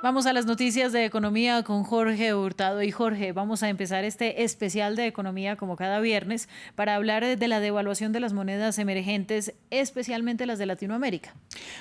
Vamos a las noticias de economía con Jorge Hurtado. Y Jorge, vamos a empezar este especial de economía como cada viernes para hablar de la devaluación de las monedas emergentes, especialmente las de Latinoamérica.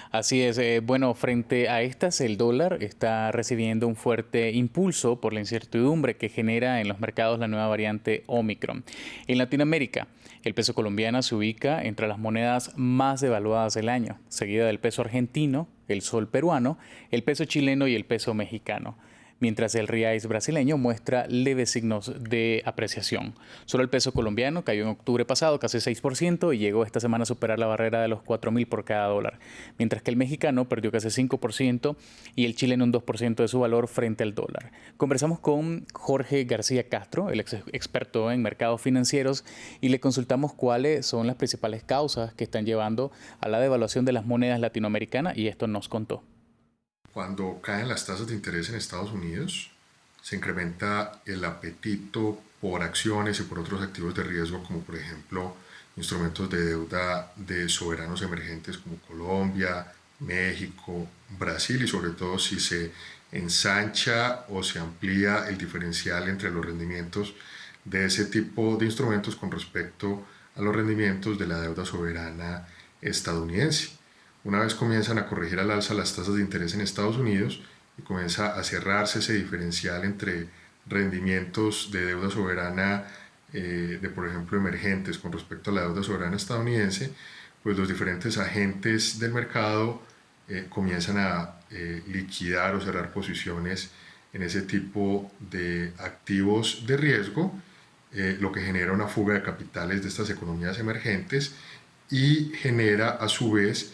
Así es, bueno, frente a estas, el dólar está recibiendo un fuerte impulso por la incertidumbre que genera en los mercados la nueva variante Omicron. En Latinoamérica, el peso colombiano se ubica entre las monedas más devaluadas del año, seguida del peso argentino, el sol peruano, el peso chileno y el peso mexicano, mientras el reais brasileño muestra leves signos de apreciación. Solo el peso colombiano cayó en octubre pasado casi 6% y llegó esta semana a superar la barrera de los 4.000 por cada dólar, mientras que el mexicano perdió casi 5% y el chileno un 2% de su valor frente al dólar. Conversamos con Jorge García Castro, el experto en mercados financieros, y le consultamos cuáles son las principales causas que están llevando a la devaluación de las monedas latinoamericanas, y esto nos contó. Cuando caen las tasas de interés en Estados Unidos, se incrementa el apetito por acciones y por otros activos de riesgo, como por ejemplo instrumentos de deuda de soberanos emergentes como Colombia, México, Brasil, y sobre todo si se ensancha o se amplía el diferencial entre los rendimientos de ese tipo de instrumentos con respecto a los rendimientos de la deuda soberana estadounidense. Una vez comienzan a corregir al alza las tasas de interés en Estados Unidos y comienza a cerrarse ese diferencial entre rendimientos de deuda soberana de, por ejemplo, emergentes con respecto a la deuda soberana estadounidense, pues los diferentes agentes del mercado comienzan a liquidar o cerrar posiciones en ese tipo de activos de riesgo, lo que genera una fuga de capitales de estas economías emergentes y genera a su vez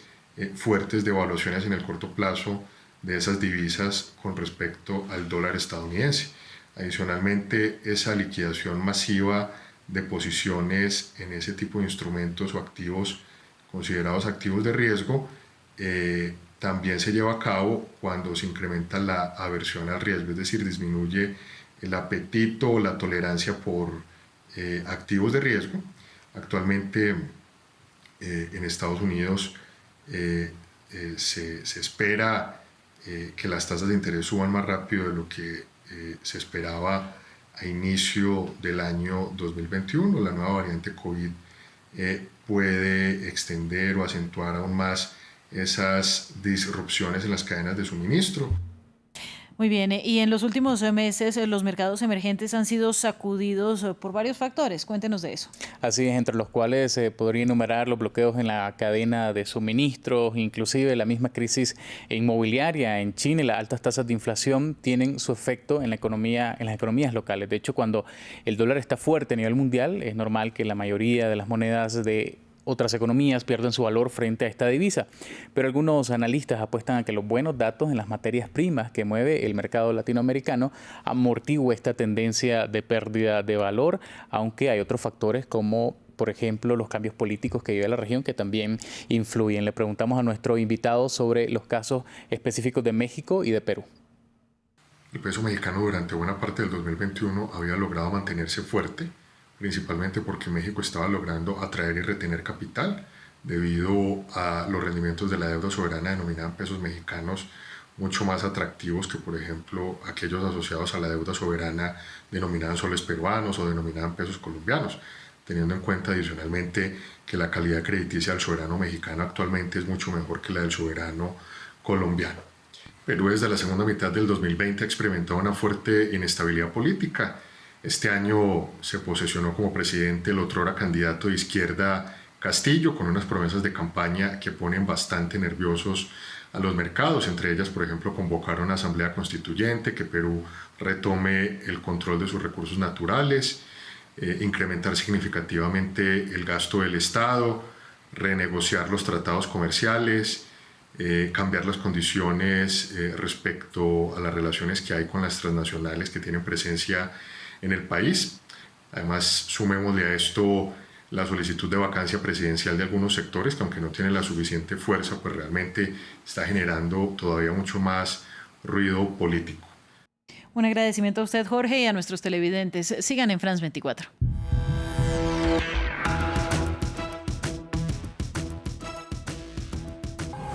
fuertes devaluaciones en el corto plazo de esas divisas con respecto al dólar estadounidense. Adicionalmente, esa liquidación masiva de posiciones en ese tipo de instrumentos o activos considerados activos de riesgo también se lleva a cabo cuando se incrementa la aversión al riesgo, es decir, disminuye el apetito o la tolerancia por activos de riesgo. Actualmente en Estados Unidos se espera que las tasas de interés suban más rápido de lo que se esperaba a inicio del año 2021. La nueva variante COVID puede extender o acentuar aún más esas disrupciones en las cadenas de suministro. Muy bien, y en los últimos meses los mercados emergentes han sido sacudidos por varios factores. Cuéntenos de eso. Así es, entre los cuales se podría enumerar los bloqueos en la cadena de suministros, inclusive la misma crisis inmobiliaria en China y las altas tasas de inflación tienen su efecto en la economía, en las economías locales. De hecho, cuando el dólar está fuerte a nivel mundial, es normal que la mayoría de las monedas de otras economías pierden su valor frente a esta divisa, pero algunos analistas apuestan a que los buenos datos en las materias primas que mueve el mercado latinoamericano amortigua esta tendencia de pérdida de valor, aunque hay otros factores como, por ejemplo, los cambios políticos que vive la región que también influyen. Le preguntamos a nuestro invitado sobre los casos específicos de México y de Perú. El peso mexicano durante buena parte del 2021 había logrado mantenerse fuerte, principalmente porque México estaba logrando atraer y retener capital debido a los rendimientos de la deuda soberana denominada en pesos mexicanos mucho más atractivos que, por ejemplo, aquellos asociados a la deuda soberana denominada en soles peruanos o denominada en pesos colombianos, teniendo en cuenta adicionalmente que la calidad crediticia del soberano mexicano actualmente es mucho mejor que la del soberano colombiano. Perú desde la segunda mitad del 2020 ha experimentado una fuerte inestabilidad política. Este año se posesionó como presidente el otrora candidato de izquierda Castillo, con unas promesas de campaña que ponen bastante nerviosos a los mercados. Entre ellas, por ejemplo, convocar una asamblea constituyente, que Perú retome el control de sus recursos naturales, incrementar significativamente el gasto del Estado, renegociar los tratados comerciales, cambiar las condiciones respecto a las relaciones que hay con las transnacionales que tienen presencia en el país. Además, sumémosle a esto la solicitud de vacancia presidencial de algunos sectores que, aunque no tienen la suficiente fuerza, pues realmente está generando todavía mucho más ruido político. Un agradecimiento a usted, Jorge, y a nuestros televidentes. Sigan en France 24.